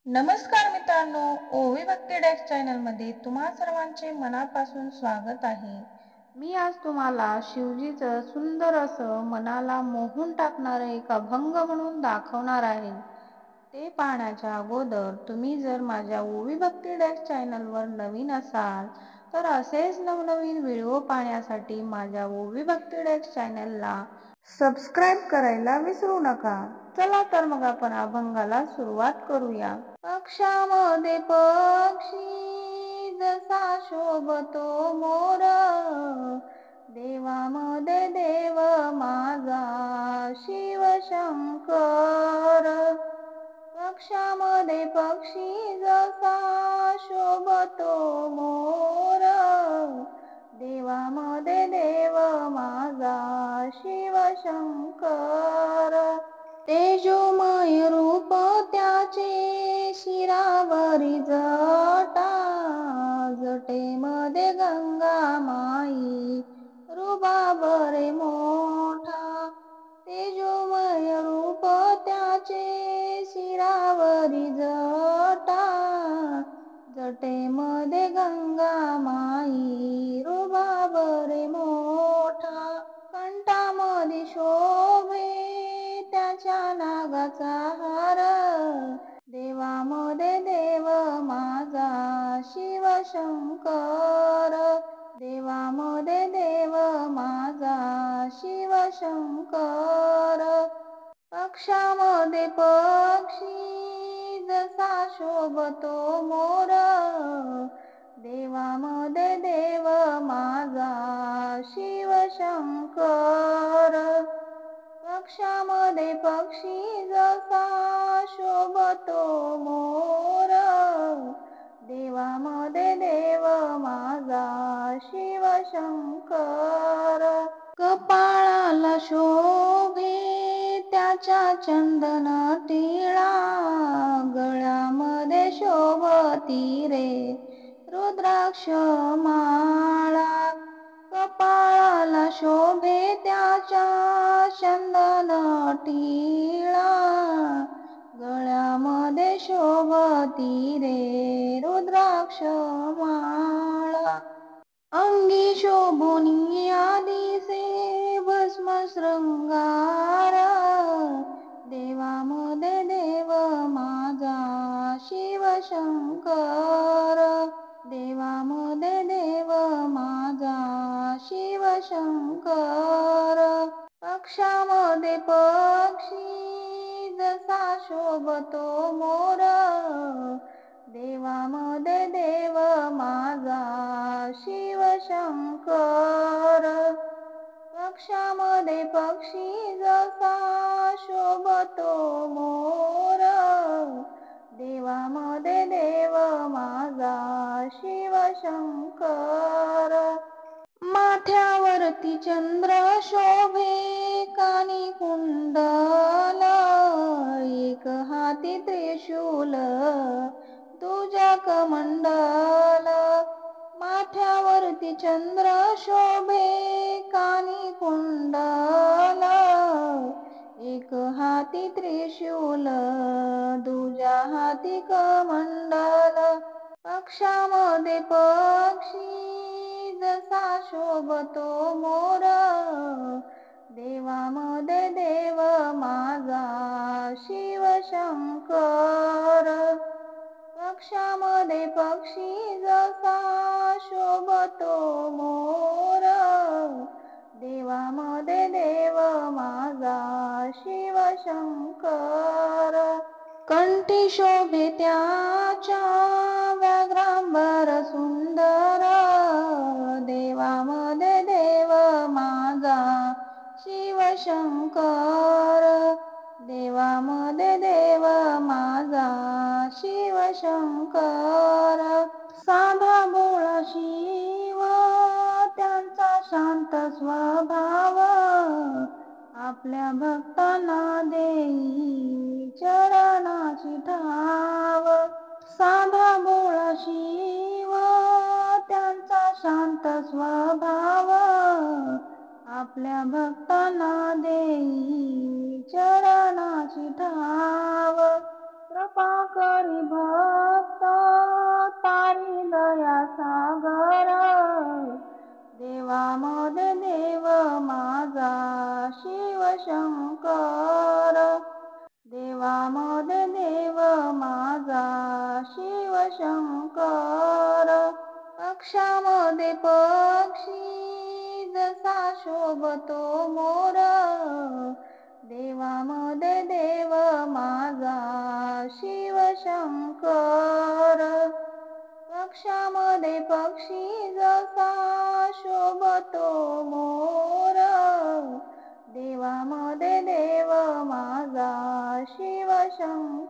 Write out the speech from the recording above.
नमस्कार मित्रांनो, ओवी भक्ती डेस्क चॅनलमध्ये तुम्हा सर्वांचे मनापासून स्वागत आहे. मी आज तुम्हाला शिवजीचं सुंदर असं मनाला मोहून टाकणारं एक अभंग म्हणून दाखवणार आहे. ते पाहण्याच्या अगोदर तुम्ही जर माझ्या ओवी भक्ती डेस्क चॅनलवर नवीन असाल तर असेच नवनवीन व्हिडिओ पाहण्यासाठी माझ्या ओवी भक्ती डेस्क चॅनलला सबस्क्राईब करायला विसरू नका. चला तर मग आपण अभंगाला सुरुवात करूया. पक्षामध्ये पक्षी जसा शोभतो मोर, देवामध्ये देव माझा शिवशंकर. पक्षामध्ये पक्षी जसा शोभतो मोर, देवामध्ये देव माझा शिवशंकर. तेजोमय रूप त्याचे शिरावरी जटा, जटेमध्ये गंगा माई रुबाब रे मोठा. तेजोमय रूप त्याचे शिरावरी जटा, जटेमध्ये गंगा माई रुबाब रे मोठा. कंठामध्ये शोभे त्याच्या नागाचा हार, देवामध्ये देव माझा शिवशंकर. देवामध्ये देव माझा शिवशंकर. पक्षामध्ये पक्षी जसा शोभतो मोर, देवामध्ये देव माझा शिवशंकर. पक्षामध्ये पक्षी जसा शोभतो मोर, देवामध्ये देव माझा शिवशंकर. कपाळाला शोभे त्याच्या चंदन टिळा, गळ्यामध्ये शोभती रे रुद्राक्ष माळा. कपाळाला शोभे त्याच्या चंदन टिळा, गळ्यामध्ये शोभती रे रुद्राक्ष माळा. अंगी शोभुनिया दिसे भस्म शृंगार, देवामध्ये देव माझा शिवशंकर. देवामध्ये देव माझा शिवशंकर. पक्षामध्ये पक्षी जसा शोभतो मोर, देवामध्ये देव माझा शिवशंकर. पक्षामध्ये पक्षी जसा शोभतो मोर, देवामध्ये देव माझा शिवशंकर. माथ्यावरती चंद्र शोभे कानी कुंडल, एक हाती त्रिशूल दुजा कमंडल. माथ्यावरती चंद्र शोभे कानी कुंडल, एक हाती त्रिशूल दुजा हाती कमंडल. पक्षामध्ये पक्षी जसा शोभतो मोर, देवामध्ये देव माझा शिवशंकर. पक्षामध्ये पक्षी जसा शोभतो मोर, देवामध्ये देव माझा शिवशंकर. कंठी शोभे त्याच्या व्याघ्रांबर सुंदर, देवामध्ये देव माझा शिवशंकर. देवामध्ये देव माझा शिवशंकर. साधा भोळा शिव त्यांचा शांत स्वभाव, आपल्या भक्तांना देई चरणाची ठाव. साधा भोळा शिव त्यांचा शांत स्वभाव, आपल्या भक्तांना देई चरणाची ठाव. कृपा करी भक्त तारी दया सागर देवामध्ये देव माझा शिवशंकर देवामध्ये देव माझा शिवशंकर पक्षामध्ये पक्षी जसा शोभतो मोर देवामध्ये देव माझा शिवशंकर पक्षामध्ये पक्षी जसा शोभतो मोर देवामध्ये देव माझा शिवशंकर